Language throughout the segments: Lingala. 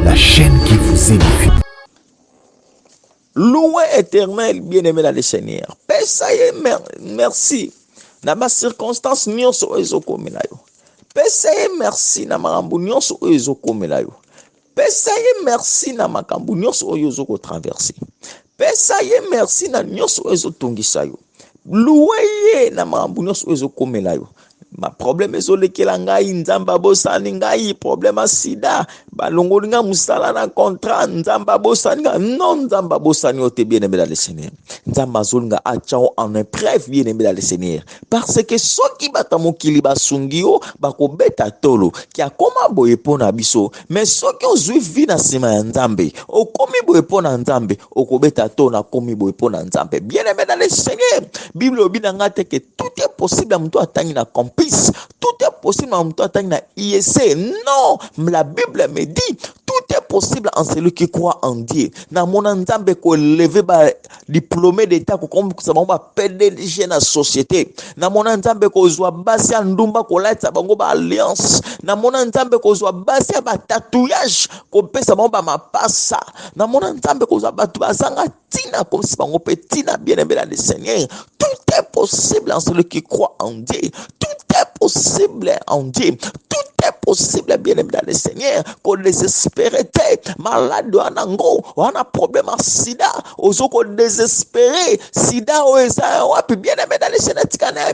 la chaîne qui vous édifie. Loué éternel, bien-aimé dans le Seigneur. Père, ça y est, merci. Dans ma circonstance, nyonso ezokomela yo. Père, ça y est, merci. Dans ma rambu nyonso ezokomela yo. Père, ça y est, merci. Dans ma kambu nyonso ezoko traverser. Père, ça y est, merci. Dans nyonso ezotungisa yo. Loué na ma rambu nyonso ezokomela yo. Ma problème ezolekela ngai nzamba bosani ngai problème a sida balongoli nga musala na contrat nzamba bosani nga non nzamba bosani ote bien-aimé dans le Seigneur nzamba zolinga achao en épreuve bien-aimé dans le Seigneur parce que soki bata mokili basungi yo bakobeta tolo ki akoma boye pona biso mais soki ozwi vi na sima ya nzambe okomi boye pona nzambe okobeta tolo na komi boye pona nzambe bien-aimé dans le Seigneur Bible obinanga te que tout est possible à mtu atangi na tout est possible en toi na IEC. Non, la Bible me dit tout est possible en celui qui croit en Dieu. Na mon nzambe ko lever ba diplômé d'état ko comme ça ba PDG na société. Na mon nzambe ko zwa basi ndumba ko laitsa bango ba alliance. Na mon nzambe ko zwa basi ba tatouage ko pesa bango ba mapasa. Na mon nzambe ko zwa batu bazanga tina comme si bango petina bien-aimé dans le Seigneur. Tout est possible en celui qui croit en Dieu. Tout est possible en Dieu. Tout est possible, bien-aimé dans le Seigneur. Qu'on désespéré, malade, on a problème à sida. Ozo qu'on désespéré, sida, puis bien-aimé dans le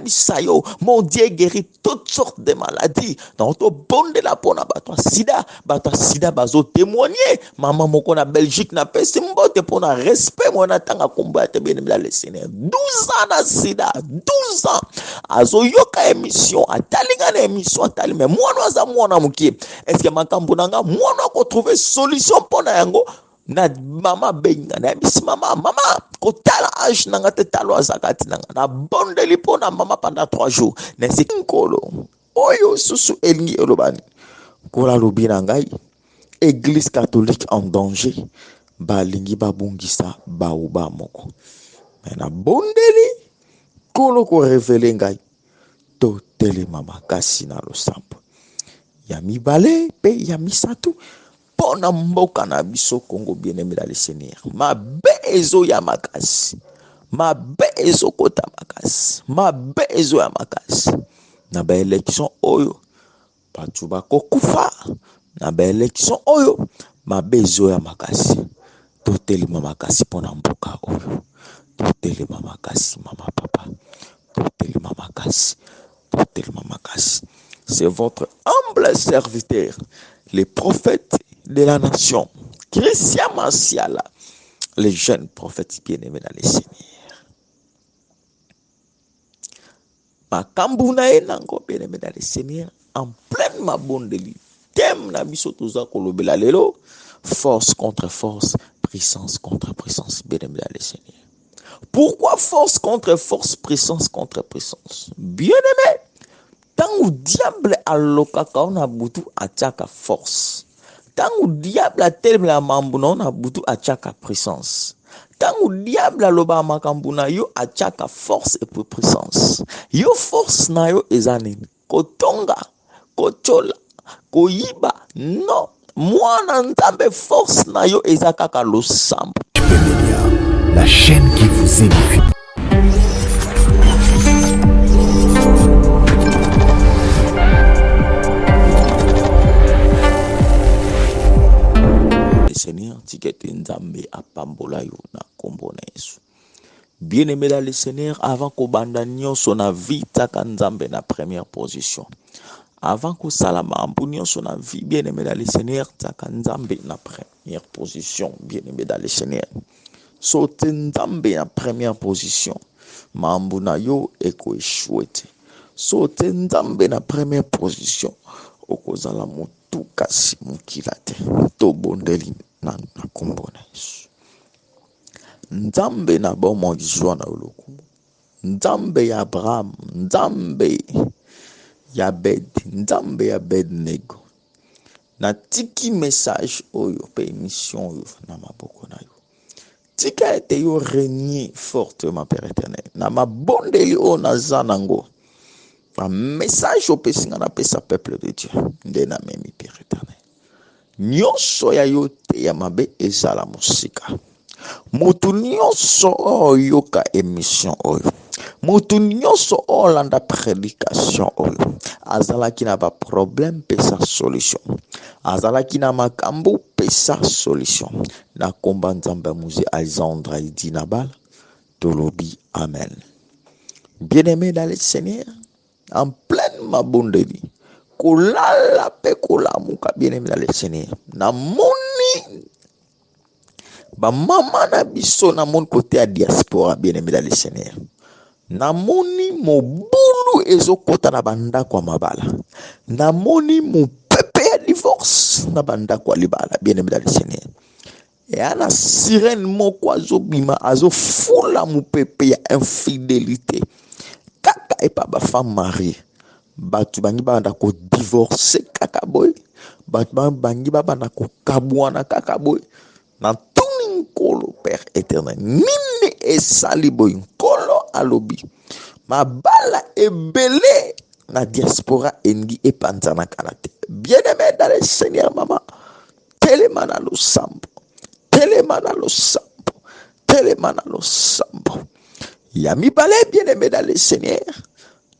Seigneur, mon Dieu guérit toutes sortes de maladies. Dans ton bon de la pona, bato sida, bazo témoigner. Maman, mon na Belgique, n'a pas si mbote pour un respect, mon attend à combattre, bien-aimé dans le Seigneur. 12 ans na sida, 12 ans. Azo yoka émission, atalinga na émission, atali, mais moi, mwana mukie est-ce que makambo nanga mwana ko trouver solution pona yango na mama benga na bisi mama ko tala age nanga te talo azakati nanga na bondeli pona mama pendant 3 jours na sinkolo oyo susu elingi elobani kola lobi na ngai église catholique en danger balingi babungisa baoba moko mais na bondeli kolo ko révéler ngai to tele mama kasi na losambo ya mibale pe ya misatu pona mboka na biso Congo bien-aimé dans le Seigneur mabe ezo ya makasi mabe ezo kota makasi mabe ezo ya makasi na ba élection oyo batu bakokufa na ba élection oyo mabe ezo ya makasi totelema makasi pona mboka oyo totelema makasi mama papa totelema makasi totelema makasi. C'est votre humble serviteur, le prophète de la nation, Christian Massiala, le jeune prophète bien-aimé dans le Seigneur. Makambunae nango bien-aimé dans le Seigneur, en pleine mabondeli. Thème na biso toza kolobela lelo, force contre force, puissance contre puissance, bien-aimé dans le Seigneur. Pourquoi force contre force, puissance contre puissance? Bien-aimé, tangu diable alokaka on a butu achaka force. Tangu diable atelemela mambu na on a butu achaka puissance. Tangu diable aloba makambu na yo achaka force et puissance. Yo force na yo ezani kotonga, kochola, koyiba. Non, mwana nzambe force na yo ezakaka losambo. La chaîne qui vous édifie. Seigneur, tikete nzambe apambola yo na kombo na Yesu. Bien-aimé dans le Seigneur, avant qu'on bandanion son avis, taka nzambe na première position. Avant qu'on salama ambunion son avis, bien-aimé dans le Seigneur, taka nzambe na première position. Bien-aimé dans le Seigneur. Sote nzambe na première position. Mambu na yo eko eshwete. Sote nzambe na première position. Okozala mutu kasi mukilate. To bondeli na kombo na Yesu. Nzambe na bomo gizwa na ulukumu. Nzambe ya Abraham. Nzambe ya Bed. Nzambe ya Bednego. Na tiki message oyo pe émission oyo na maboko na yo. Tika ete yo régner fortement Père éternel. Na mabondeli o na zanango. Un message au pessinga na pesa peuple de Dieu. Nde na memi Père éternel. nyonso ya yo te ya mabe ezala mosika. Mutu nyonso oyoka émission oyo, mutu nyonso olanda prédication oyo, azalaki na ba problème pesa solution, azalaki na makambo pesa solution. Na komba nzambe muzi Alexandre Idi Nabal, tolobi amen. Bien-aimé dans le Seigneur, en pleine mabondeli, kolala pe kolamuka, bien-aimé dans le Seigneur, na moni ba mama na biso na mon côté à diaspora, bien-aimé dans le Seigneur, na moni mobulu ezokota na banda kwa mabala, na moni mopepe ya divorce na banda kwa libala, bien-aimé dans le Seigneur. Et ana sirène moko azobima azofula mopepe ya infidélité kaka epa ba femme mariée, batu bangi banda ko divorcer kaka boy, batu bangi banda ko kabwana kaka boy. Na tuni nkolo Père éternel, nini esali boy nkolo alobi mabala ebele na diaspora engi epanzana kanate. Bien-aimé dans le Seigneur, maman, telemana lo sambo, telemana lo sambo, telemana lo sambo. Yami balé, bien-aimé dans le Seigneur,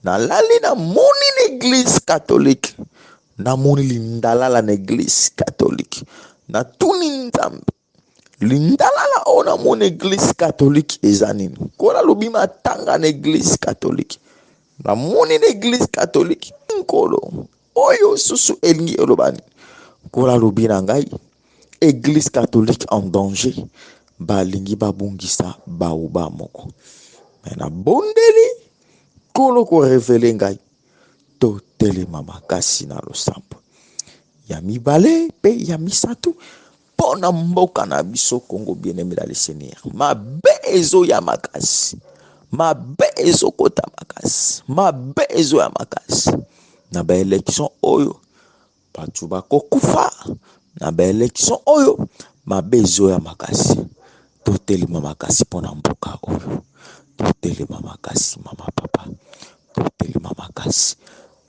na lali na moni l'église catholique, na moni lindala l'église catholique, na tuni nzambe lindala ona mon église catholique ezanini kola lobima tanga na église catholique, na moni l'église catholique nkolo oyo susu elingi elobani kola lobina ngai église catholique en danger, balingi babungisa baoba moko na bondeli kolo ko révéler ngai to telema makasi na losambo ya mibale pe ya misatu pona mboka na biso Congo, bien-aimé dans le Seigneur. Mabe ezo ya makasi, mabe ezo kota makasi, mabe ezo ya makasi. Na ba élection oyo batu bakokufa, na ba élection oyo mabe ezo ya makasi. Totelema makasi pona mboka oyo, totelema makasi mama papa, totelema makasi,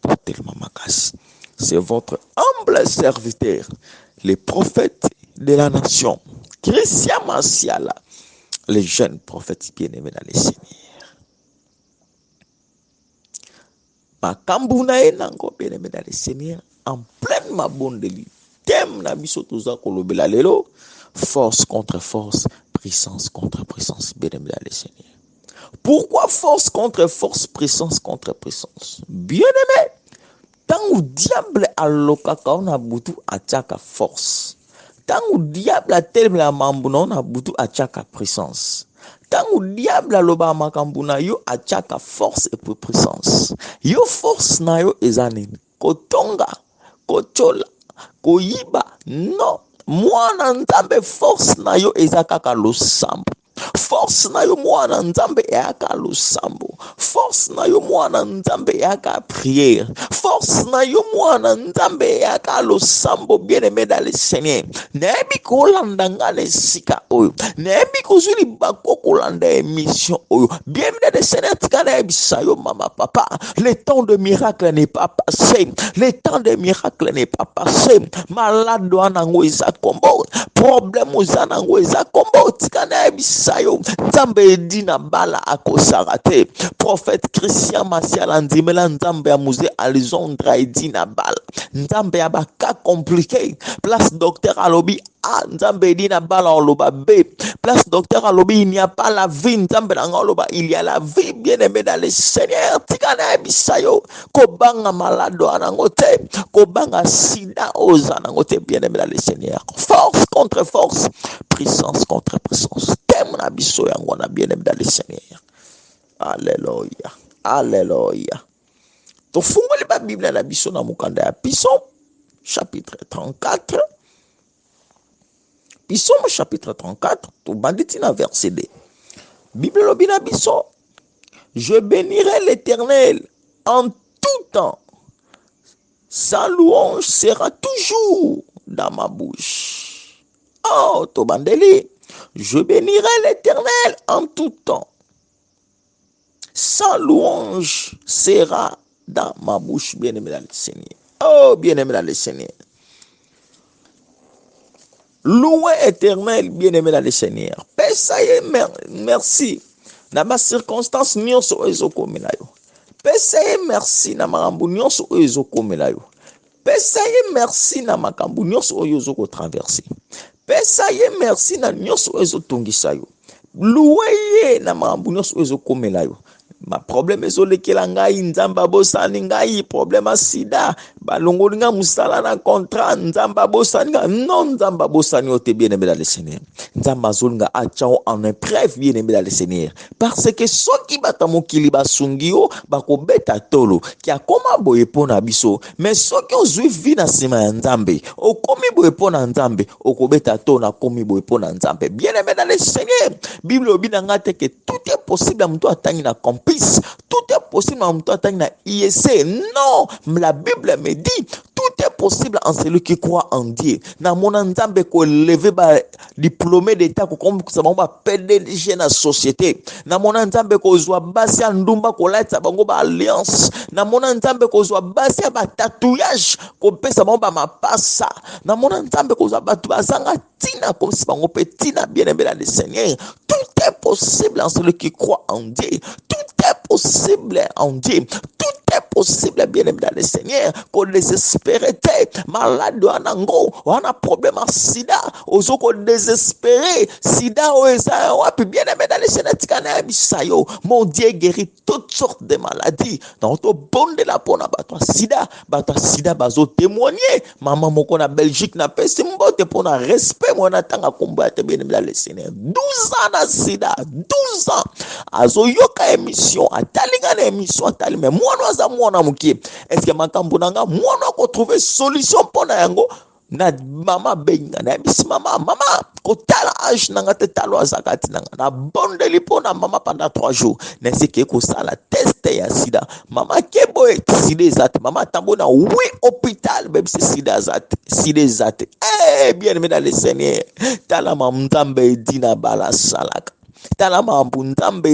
totelema makasi. C'est votre humble serviteur, le prophète de la nation, Christian Masiala, le jeune prophète bien-aimé dans le Seigneur. Makambuna enango bien-aimé dans le Seigneur, en pleine mabondeli. Thème na biso toza kolobela lelo, force contre force, puissance contre puissance, bien-aimé dans le Seigneur. Pourquoi force contre force, puissance contre puissance? Bien-aimé, tant ou diable alokaka on a butu ataka force. Tant ou diable a tel la mambuna on a butu ataka puissance. Tant ou diable a loba makambuna yo ataka force et puissance. Yo force na yo ezani kotonga, kochola, koyiba. Non, mwana nzambe force na yo ezakaka losambo. Force na yo mwana nzambe yaka losambo. Force na yo mwana nzambe yaka prière. Force na yo mwana nzambe yaka losambo, bien-aimé dans le Seigneur. Nebi kolanda ngane sika oyo, nebi kozuli bako kolanda émission oyo, bien-aimé dans le Seigneur. Tikana ebisayo mama papa, le temps de miracle n'est pas passé, le temps de miracle n'est pas passé. Malade wanango eza kombo, problème uzanango eza kombo. Tikana ebisayo nzambe edina bala akosarate. Prophète Christian Masiala ndimela nzambe ya muze Alexandre edina bala, nzambe ya baka compliqué. Place docteur alobi ah, nzambe edina bala oloba B. Place docteur alobi il n'y a pas la vie, nzambe nanga oloba il y a la vie, bien-aimé dans le Seigneur. Tikana ebisayo kobanga malado anangote, kobanga sida ozanangote, bien-aimé dans le Seigneur. Force contre force, puissance contre puissance. Thème na biso yango na bien-aimé dans le Seigneur. Alléluia, alléluia. Tofungoli ba Bible na biso na mukanda ya Psaume chapitre 34. Psaume chapitre 34, to banditi na verset 2. Bible lobi na biso, je bénirai l'Éternel en tout temps. Sa louange sera toujours dans ma bouche. Oh, to bandeli, je bénirai l'Éternel en tout temps. Sa louange sera dans ma bouche, bien-aimé dans le Seigneur. Oh, bien-aimé dans le Seigneur. Loué éternel, bien-aimé dans le Seigneur. Pesa ye merci. Na ma circonstance nyonso ezokomela yo. Pesa ye merci na makambo nyonso ezokomela yo. Pesa ye merci na makambo nyonso oyo ozoko traverser. Pesa ye merci na nyonso ezotungisa yo. Loué ye na makambo nyonso ezokomela yo. Ma problème ezolekela ngai nzamba bosani ngai problème sida balongoli nga musala na contrat nzamba bosani nga non nzamba bosani ote bien-aimé dans le Seigneur nzamba zolinga achao en épreuve bien-aimé dans le Seigneur parce que soki bata mokili basungi yo bakobeta tolo ki akoma boye pona biso mais soki ozwi vi na sima ya nzambe okomi boye pona nzambe okobeta tolo na komi boye pona nzambe bien-aimé dans le Seigneur Bible obinanga te que tout est possible à mtu atangi na tout est possible en toi na ISC. Non, la Bible me dit tout est possible en celui qui croit en Dieu. Na mon nzambe ko lever ba diplômé d'état ko comme ça ba PDG na société. Na mon nzambe ko zwa basi ndumba ko lata bango ba alliance. Na mon nzambe ko zwa basi ba tatouage ko pesa ba mapasa. Na mon nzambe ko zwa batu bazanga tina comme si bango petina bien-aimé dans le Seigneur. Tout est possible en celui qui croit en Dieu. Tout est possible en Dieu. Tout est possible, bien-aimé dans le Seigneur. Qu'on désespéré, malade, on a problème en sida. Ozo qu'on désespéré, sida, puis bien-aimé dans le Seigneur, mon Dieu guérit toutes sortes de maladies. Dans ton bon de la pona, sida, bazo témoigner. Maman, mon na Belgique, na pesi mbote pour na respect, mon atanga combattre, bien-aimé dans le Seigneur. 12 ans na sida, 12 ans. Azo yoka émission, atalinga na émission, atali, mais moi, nous mwana mukie est-ce que makambo nanga mwana ko trouver solution pona yango na mama benga na bisi mama ko tala age nanga te talo azakati nanga na bondeli pona mama pendant 3 jours nesi ke ko sala test ya sida mama kebo sida ezate mama tambona oui hôpital même si sida ezate bien aimé dans le Seigneur tala mamzambe dina bala salaka tala mambunzambe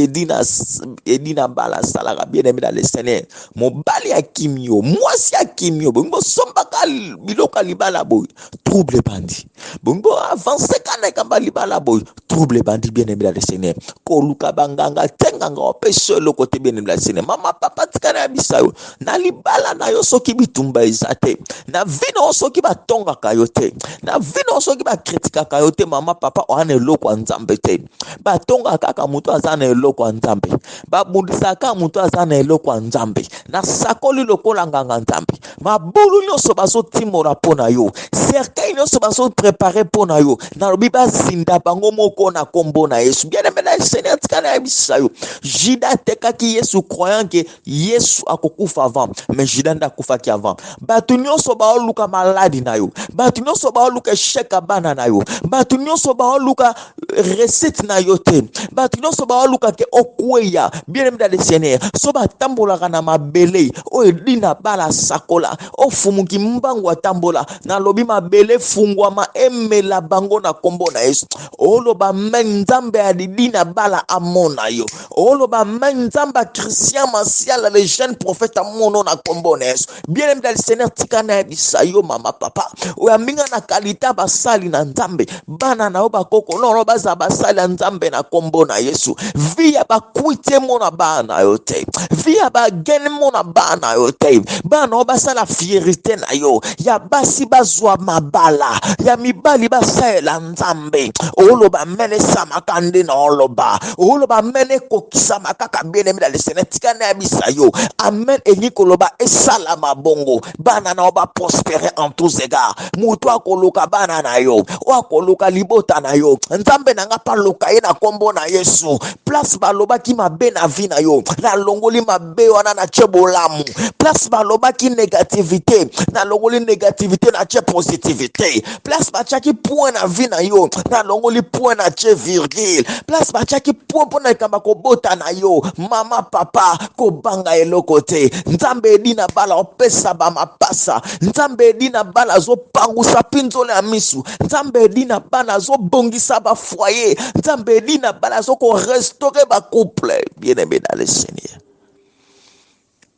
edina bala salaka bien-aimé dans le Seigneur mobali ya kimio mwasi ya kimio bongo sombaka biloka libala boy trouble bandi bongo avancer kana kamba libala boy trouble bandi bien-aimé dans le Seigneur koluka banganga tenganga opesho le côté bien-aimé dans le Seigneur mama papa tikana bisayo na libala na yo soki bitumba izate na vino soki batonga kayote na vino soki ba kritika kayote mama papa wana eloko nzambe te batonga kaka mutu azana eloko nzambe babundisaka mutu azana eloko nzambe na sakoli lokola nganga nzambe mabulu nyonso bazo timora pona yo cercueil nyonso bazo préparer pona yo na lobi bazinda bango moko na kombo na Yesu bien aimé na Seigneur tikana ya bisayo Judas tekaki Yesu croyant que Yesu akokufa avant mais Judas ndakufaki avant batu nyonso baoluka maladi na yo batu nyonso baoluka chèque bana na yo batu nyonso baoluka recette na yo te batu nyonso baoluka ke okweya bien aimé dans le Seigneur so batambolaka na mabele o edina bala sakola o fumuki mbangu atambola na lobi mabele fungwama emela bango na kombo na Yesu oloba nzambe adidina bala amona yo oloba nzamba Christian Martial le jeune prophète amono na kombo na Yesu bien aimé dans le Seigneur tikana bisayo mama papa o aminga na kalita basali na nzambe bana na obakoko no baza basali na nzambe na kombo na Yesu via bakwite mona bana yote via bagene mona bana yote bana obasala fierté na yo ya basi bazwa mabala ya mibali basala nzambe oloba mene samakande na oloba mene kokisa makaka bien aimé dans le Seigneur tikana bisayo amen enikoloba esala mabongo bana na oba prospérer en tous égards mutu akoluka bana na yo o akoluka libota na yo nzambe nanga paloka ye na kombo na Yesu place baloba ki mabe na vie na yo na longoli mabe wana na chebolamu place baloba ki négativité na longoli négativité na che positivité place bachaki point na vie na yo na longoli point na che virgule place bachaki point pona kamba ko bota na yo mama papa ko banga eloko te nzambe edina bala opesa ba mapasa nzambe edina bala zo pangusa pinzole ya misu nzambe edina bala zo bongisa ba foyer nzambe edina bala zo ko restaurer ba couple bien aimé dans le Seigneur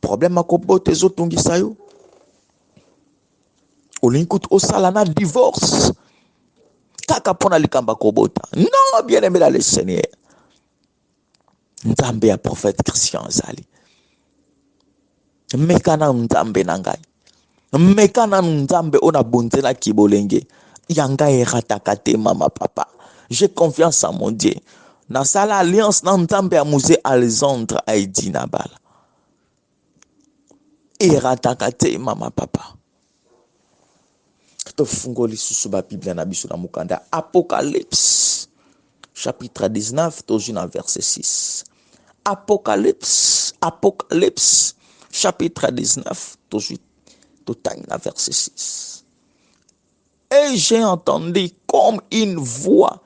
problème a ko bote zo tungisa yo olinkut osala na divorce kaka pona likamba kobota. Non, bien-aimé dans le Seigneur. Nzambe ya prophète Christian Zali. Mekana nzambe nangai. Mekana nzambe ona bonzela kibolenge. Yanga eratakate mama papa. J'ai confiance en mon Dieu. Na sala alliance na nzambe ya Musée Alexandre Aidi Nabala. Eratakate mama papa. Tofungoli susu ba Bible na biso na mukanda. Apocalypse chapitre 19 tojina verset 6. Apocalypse chapitre 19 tojina verset 6. Et j'ai entendu comme une voix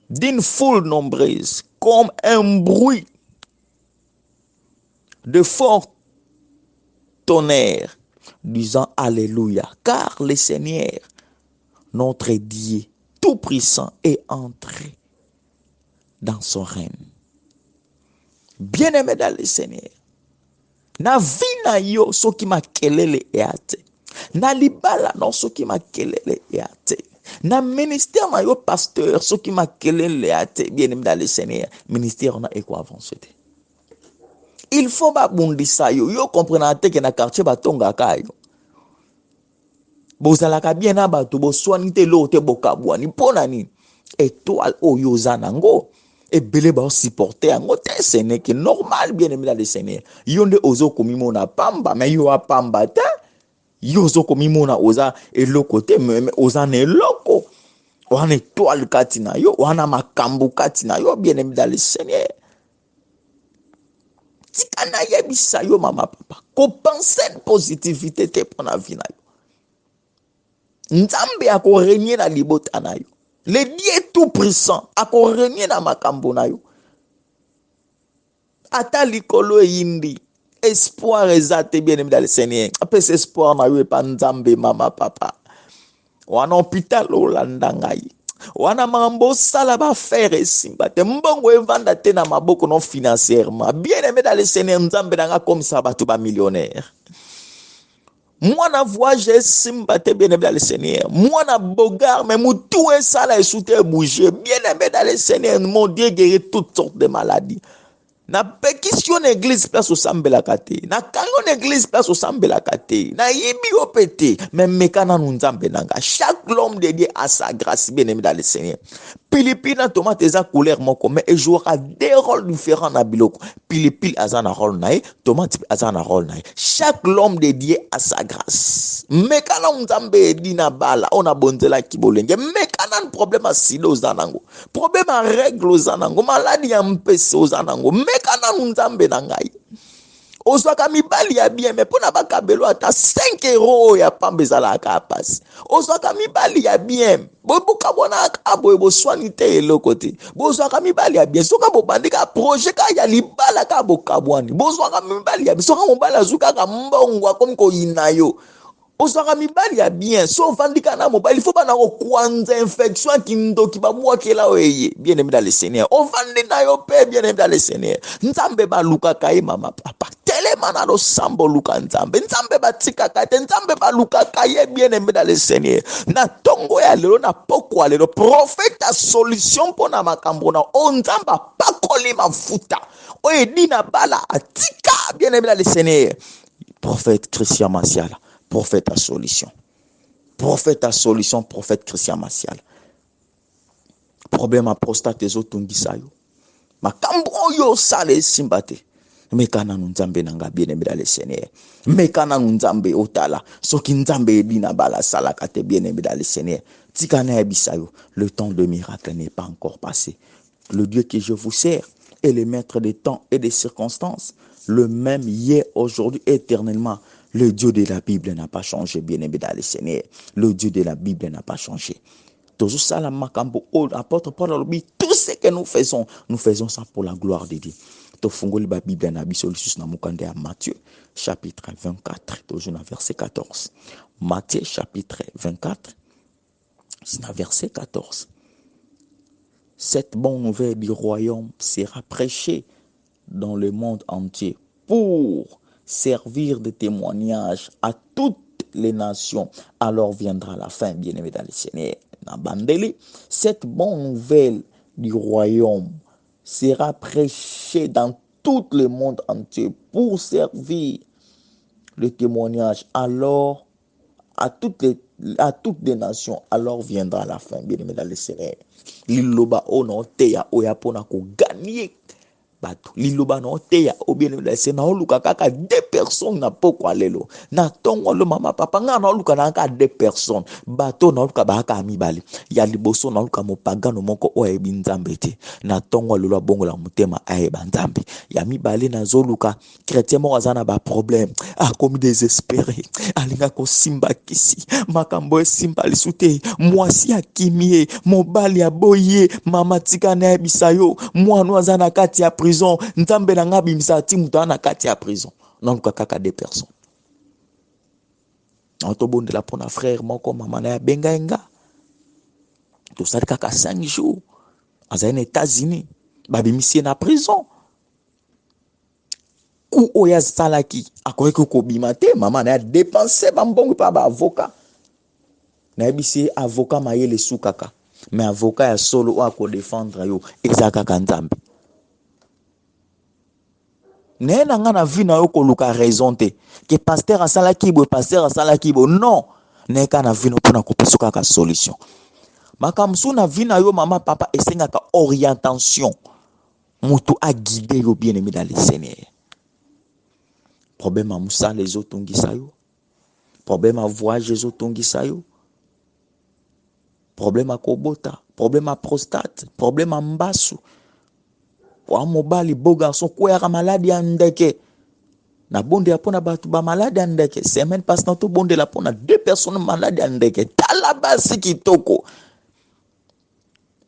d'une foule nombreuse, comme un bruit de fort tonnerre, disant Alléluia, car le Seigneur, notre Dieu tout-puissant, est entré dans son règne. Bien-aimé dans le Seigneur, na vina yo soki makelele eate, na libala non soki makelele eate, na ministère na yo pasteur soki makelele eate, bien-aimé dans le Seigneur, ministère na eko avancé. Il faut ba bundisa yo, yo comprenate que na quartier batonga kayo. Bozalaka bien na bato bo soinite lo te bokabwani pona ni étoile oyo zanango et belé ba supporter ango te sene que normal bien-aimé dans le Seigneur. Yonde ozo komimo na pamba mais yo a pamba te. Yo zo komimo na oza et le côté même oza ne loko. Wana étoile katina yo, wana makambu katina yo bien-aimé dans le Seigneur. Tikana yebisa yo mama papa. Ko penser positivité te pour la vie na yo. Nzambe ako régner na libota na yo. Le Dieu tout puissant ako régner na makambo na yo. Ata likolo yindi. Espoir ezate bien-aimé dans le Seigneur. Apes espoir na yo pa nzambe mama papa. Wana hôpital olanda ngai. Wana mambo sala ba faire simba te mbongo evanda te na maboko non financièrement. Bien-aimé dans le Seigneur, nzambe nanga comme ça ba tout ba millionnaire. Moi na voyage simba te bien-aimé dans le Seigneur. Moi na bogar mais moutou et sala et soute bouger. Bien-aimé dans le Seigneur, mon Dieu guérit toutes sortes de maladies. Na pétition église place au sambela kate. Na kangon église place au sambela kate. Na yibi opete. Mais mekana nunzambe nanga. Chaque homme de Dieu a sa grâce bien-aimé dans le Seigneur. Pilipina tomate eza couleur moko mais il jouera des rôles différents na biloko. Pilipil azana rôle nae, tomate azana rôle nae. Chaque homme de Dieu a sa grâce. Mekana nzambe dina bala ona bonzela kibolenge. Mekana problème a silo zanango. Problème a règle zanango. Maladie a mpese zanango. Mekana nzambe nangai. Ozwaka mibali ya bien mais pona bakabelo ata 5 euros ya pambezala ka passe. Ozwaka mibali ya bien. Bobuka bona abo bo soinité eloko te. Bozwaka mibali ya bien. Soka bo bandika projet ka ya libala ka bokabwani. Bozwaka mibali ya bien. Soka mobala zuka ka mbongwa comme ko inayo. Ozwaka mibali ya bien. So vandika na mobile faut bana ko kwanza infection kindo kibabwa kela weye. Bien-aimé dans le Seigneur. On vande na yo pe bien-aimé dans le Seigneur. Nzambe ba luka kai mama papa. Telema no sambo luka nzambe. Nzambe ba tika kate. Nzambe ba luka kai bien-aimé dans le Seigneur. Na tongo ya lelo na poko lelo. Prophète a solution pona makambo na. O nzamba pakoli mafuta. O edina bala atika bien-aimé dans le Seigneur. Prophète Christian Massiala. Prophète à solution. Prophète à solution, prophète Christian Massial. Problème à prostate des autres tungisayo. Makambo yo sale simbate. Mekana nzambe nanga bien-aimé dans le Seigneur. Mekana nzambe otala. Soki nzambe dina bala sala kate bien-aimé dans le Seigneur. Tikana ebisayo. Le temps de miracle n'est pas encore passé. Le Dieu que je vous sers est le maître des temps et des circonstances. Le même hier, aujourd'hui, éternellement. Le Dieu de la Bible n'a pas changé, bien-aimé dans le Seigneur. Le Dieu de la Bible n'a pas changé. Tout ça, la makambo, apôtre Paul, tout ce que nous faisons ça pour la gloire de Dieu. To fungoli ba Bible na biso lisus na mukande ya Matthieu chapitre 24, toujours na verset 14. Matthieu chapitre 24, na verset 14. Cette bonne nouvelle du royaume sera prêchée dans le monde entier pour servir de témoignage à toutes les nations, alors viendra la fin, bien-aimé dans le Seigneur. Cette bonne nouvelle du royaume sera prêchée dans tout le monde entier pour servir le témoignage. Alors, à toutes les nations, alors viendra la fin, bien-aimé dans le Seigneur. Liloba ono teya oyapona ko gagner bato liloba no teya obiene laisse na oluka kaka 2 personnes na poko alelo na tongo lo mama papa nga na oluka na kaka 2 personnes bato na oluka baka mibale ya liboso na oluka mopagano moko oye binzambe te na tongo lo bongola mutema aye banzambe ya mibale na zoluka chrétien mo azana ba problème comme désespéré alinga ko simba kisi makambo simba lisute mwasi akimie mobali ya boye mama tika na bisayo mwana azana kati ya prison nzambe na nga bimisa ti mutu na kati ya prison non kaka 2 personnes otobondela pona frère moko mama na ya bengaenga to sali kaka 5 jours azali na États-Unis babimisie na prison ku oya salaki akoki kobima te mama na ya dépenser bambongo pa ba avocat na bisi avocat mayele sukaka mais avocat ya solo o ko défendre yo ezaka kanzambe nena nga na vie na yo koluka raison te que pasteur asala kibo non neka na vie no pona kopesa kaka solution makamsu na vie na yo mama papa esengaka orientation mutu a guider yo bien aimé dans le Seigneur. Problème à musa les autres tongisa yo, problème à voyage les autres tongisa yo, problème à kobota, problème à prostate, problème à mbasu wa mobali beau garçon quoi malade ya ndeke na bonde ya pona batu ba malade ya ndeke semaine passe na to bonde la pona 2 personnes malade ya ndeke talabasi kitoko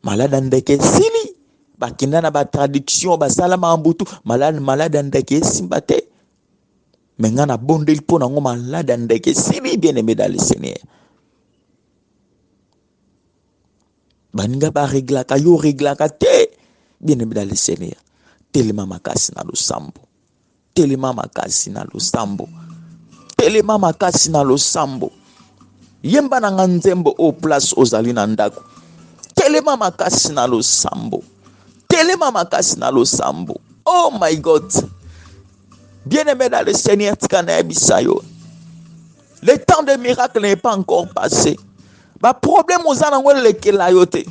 malade ya ndeke sili bakinda na ba traduction ba salama mbutu malade ya ndeke simbate menga na bonde il pona ngo malade ya ndeke sili bien aimé dans le Seigneur baninga ba reglaka yo reglaka te bien aimé dans le Seigneur. Telema makasi na losambo. Telema makasi na losambo. Telema makasi na losambo. Yemba na nzembo o place ozali na ndako. Telema makasi na losambo. Telema makasi na losambo. Oh my God. Bien aimé dans le Seigneur tikana bisayo. Le temps de miracle n'est pas encore passé. Ba problème ozana ngwele kela yote.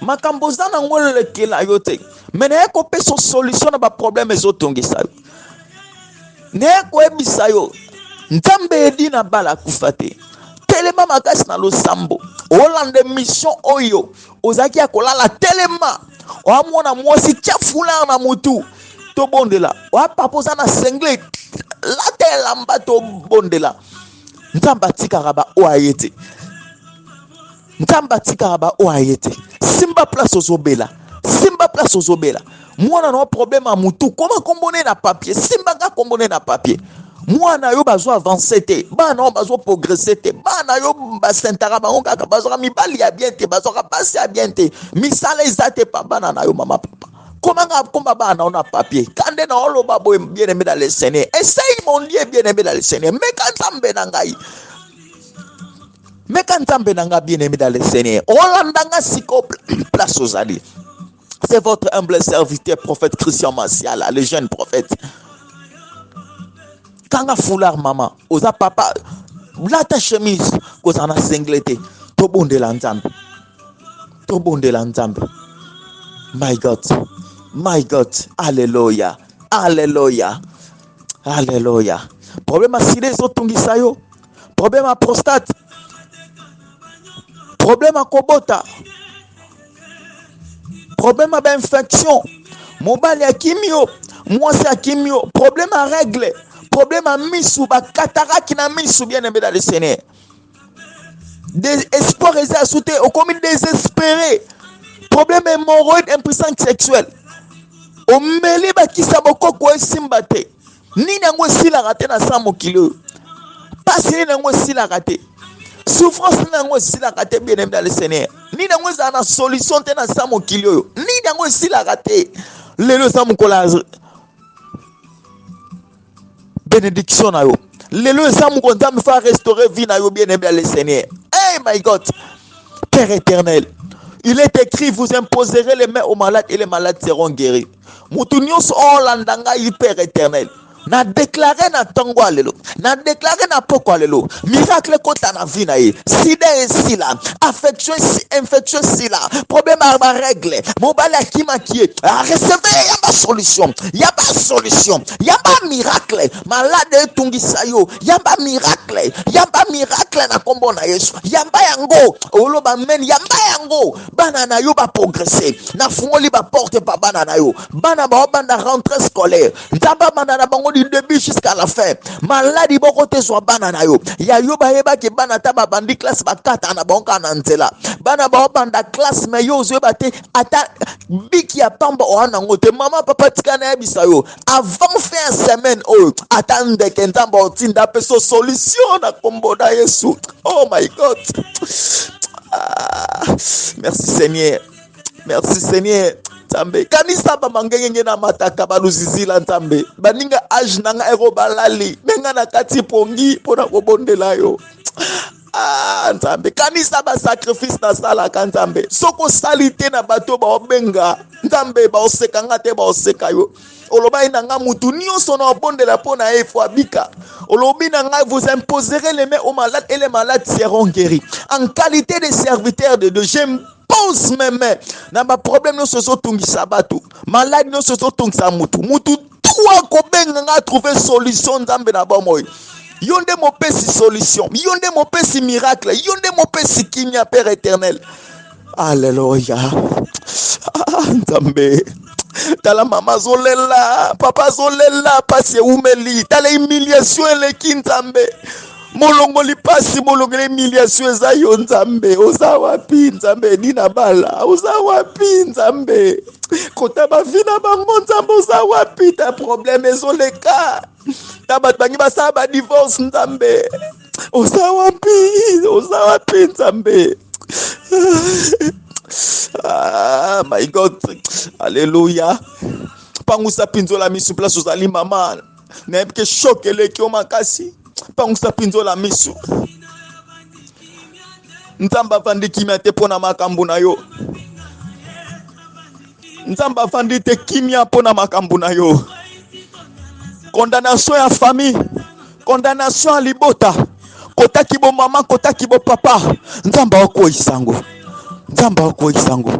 Makambo zana ngwele kela yote mene eko peso solution na ba problème ezotongisa yo ne ko ebisa yo nzambe edi na bala kufate telema makasi na losambo olande mission oyo ozaki akolala telema oamona mwasi chafula na mutu to bondela wa papoza na sengle la telamba to bondela nzamba tikara ba oayete nzamba tikara ba oayete simba place ozobela mwana no problème a mutu comment combiner na papier simba nga combiner na papier mwana yo bazo avancer te bana bazo progresser te bana yo basentara bango kaka bazo mibali ya bien te bazo passer ya bien te misala ezate pa bana na yo mama papa comment nga komba bana on a papier kande na oloba boy bien aimé dans le Seigneur essaye mon Dieu bien aimé dans le Seigneur meka nzambe na ngai meka nzambe na nga bien aimé dans le Seigneur olandanga siko place aux alliés. C'est votre humble serviteur, prophète Christian Massiala, le jeune prophète. Kanga foulard maman, oza papa, la ta chemise, kozana singleté, to bonde l'ensemble. My God, alléluia. Problème à sile zotungisa yo, problème à prostate, problème à kobota. Problème à infection, mobali à kimio, mwasi à kimio, problème à règle, problème à misu, ba cataracte na misu bien aimé dans le Seigneur. Des espoirs et assoutés, au commun désespéré, problème hémorroïde, impuissance sexuelle. Au meli ba kisaboko ko simbate. Ni nango sila raté na sa mokilo. Pas ni nango sila raté. Souffrance nango sila raté bien aimé dans le Seigneur. Ni nango za na solution te na sa mokilo. Ni nango sila raté. Lelo sa mokola bénédiction na yo. Lelo ezamu konza me faire restaurer vie na yo bien-aimé le Seigneur. Hey my God. Père éternel, il est écrit, vous imposerez les mains aux malades et les malades seront guéris. Moutounios Orlandanga, Père éternel. Na déclaré na tango alelo, na déclaré na poko alelo, miracle kota na vie na ye, sida et sila, affection infection sila, problème à règle, mobile akima qui est, recevez yaba solution, yaba miracle, malade tungisa yo, yaba miracle na kombo na Yesu, yaba yango, oloba men yaba yango, banana yo ba progresser, na fungoli ba porte pa banana yo, bana ba banda rentrée scolaire, ndaba banana bango du début jusqu'à la fin. Maladi boko te so banana yo. Ya yo ba yeba ke bana ta ba bandi classe ba kata na bonka na nzela. Bana ba banda classe me yo zo ba te ata biki ya pamba o na ngote mama papa tikana ya bisa yo. Avant fin semaine oh attendre que nzamba otinda peso solution na kombo na Yesu. Oh my God. Merci Seigneur. Merci Seigneur. Nzambe kanisa ba mangenge na mataka baluzizila nzambe baninga age nanga ero balali menga na kati pongi pona kobondela yo nzambe kanisa ba sacrifice na sala ka nzambe soko salite na bato ba obenga nzambe ba osekanga te ba oseka yo oloba inanga mutu nyonso na obondela pona efo abika olobi nanga vous imposerez les mains aux malades et les malades seront guéris en qualité de serviteur de Dieu. J'aime pose mes mains na ba problème no soso tungisa batu malade no soso tungisa mutu toi kobenga nga trouver solution nzambe na bomoy yonde mo pesi solution yonde mo pesi miracle yonde mo pesi kimia Père éternel. Alléluia. Nzambe tala mama zolela papa zolela pasi umeli tala humiliation ele kinzambe molongoli pasi molongoli humiliation eza yo nzambe oza wapi nzambe nina bala oza wapi nzambe kota bavina bango nzambe oza wapi ta problème ezoleka ta bato bangi basala ba divorce nzambe oza wapi nzambe. My God. Alléluia. Pangusa pinzola misu place ozali mama na epke choc eleki o makasi pangusa pinzola misu nzamba vandi kimia te pona makambo na yo nzamba vandi te kimia pona makambo na yo condamnation ya famille condamnation ya libota kotaki bo mama kotaki bo papa nzamba oko isango nzamba oko isango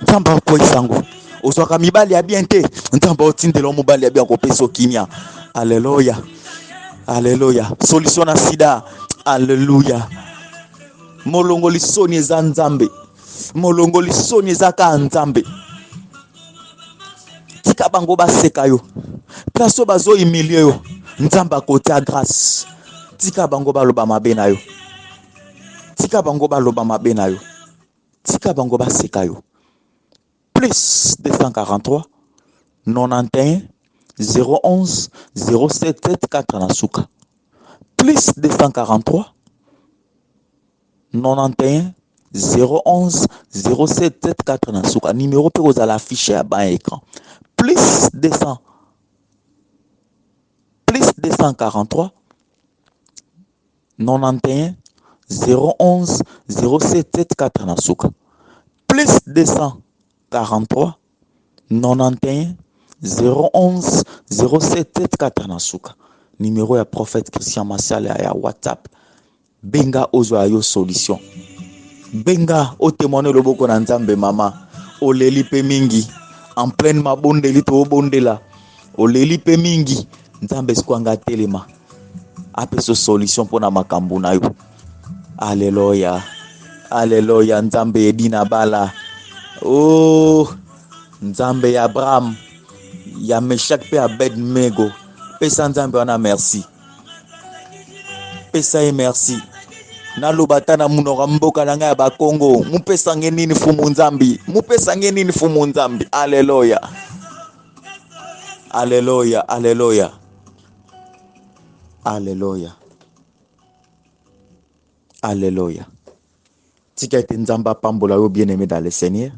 nzamba oko isango ozwaka mibali ya bien te nzamba otindela mobali ya bien kopesa kimia. Alléluia. Alléluia. Solution na sida. Alléluia. Molongoli soni eza nzambe. Molongoli soni eza ka nzambe. Tika bango baseka yo. Place bazo humilier yo. Nzamba kotia grâce. Tika bango baloba mabe na yo. Tika bango baloba mabe na yo. Tika bango baseka yo. Plus 243 91 011 0774 na suka. Plus 243 91 011 0774 na suka. Numéro pe kozala affiché à bas écran. Plus 243 91 011 0774 na suka. Plus 243 91 011 0774 na suka. Numéro ya prophète Christian Massial ya WhatsApp. Benga ozwa yo solution. Benga o témoigner loboko na nzambe mama. Oleli pe mingi en pleine mabondeli to bondela. Oleli pe mingi nzambe skwanga telema. Apeso solution pona makambo na yo. Alléluia. Alléluia nzambe edina bala. Oh nzambe ya Abraham ya Meshak pe Abednego. Pesa nzambe wana merci. Pesa merci. Nalobata na munora mboka na nga ba Kongo. Mupesa ngenini fumu nzambi. Mupesa ngenini fumu nzambi. Alléluia. Alléluia. Alléluia. Alléluia. Alléluia. Tika ete nzamba pambola yo bien-aimé dans le Seigneur.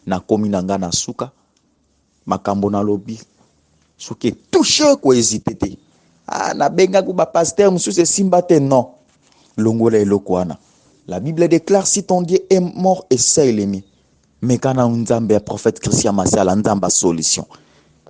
Na komi na nga na suka. Makambo na lobi. Soki touché ko hésité te. na benga kuba pasteur mususu simba te, non. Longola elokwana. La Bible déclare, si ton Dieu est mort et ça il est mis. Mais quand on nzambe prophète Christian Massial nzamba solution.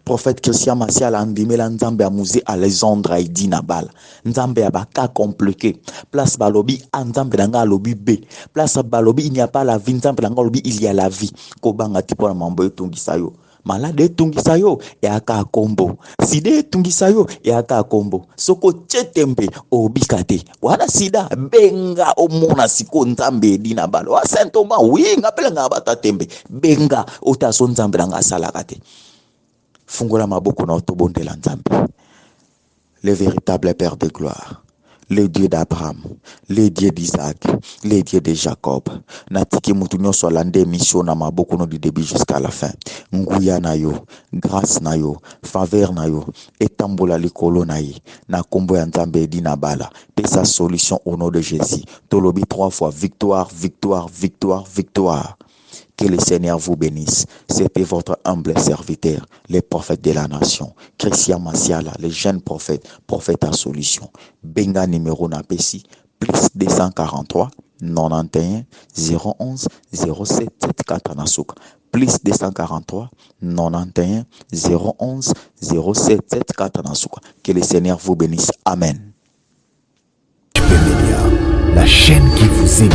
Prophète Christian Massial andimela nzambe amuze Alexandre Aidi Nabala. Nzambe abaka compliqué. Place balobi nzambe nanga lobi B. Place balobi il n'y a pas la vie, nzambe nanga lobi il y a la vie. Kobanga tipo na mambo etungisa yo. Malade etungisa yo e aka kombo. Sida etungisa yo e aka kombo. Soko chetembe obikate. Wana sida benga omona siko nzambe Edi Nabala. Wa Saint-Thomas oui ngapela ngabata tembe. Benga otaso nzambe nanga salakate. Fungola maboko na otobondela nzambe. Le véritable Père de gloire, le Dieu d'Abraham, le Dieu d'Isaac, le Dieu de Jacob. Natiki mutu nyonso alande mission na maboko no du début jusqu'à la fin. Nguya na yo, grâce na yo, faveur na yo, etambola likolo na ye. Na kombo ya nzambe Edi Nabala. Pe sa solution au nom de Jésus. Tolobi 3 fois victoire, victoire, victoire, victoire. Que le Seigneur vous bénisse. C'était votre humble serviteur, les prophètes de la nation. Christian Massiala, les jeunes prophètes, prophète à solution. Benga numéro napesi, plus 243 91 011 07 74 Nasuka. Plus 243 91 011 07 74 Nasuka. Que le Seigneur vous bénisse. Amen. Média, la chaîne qui vous édifie.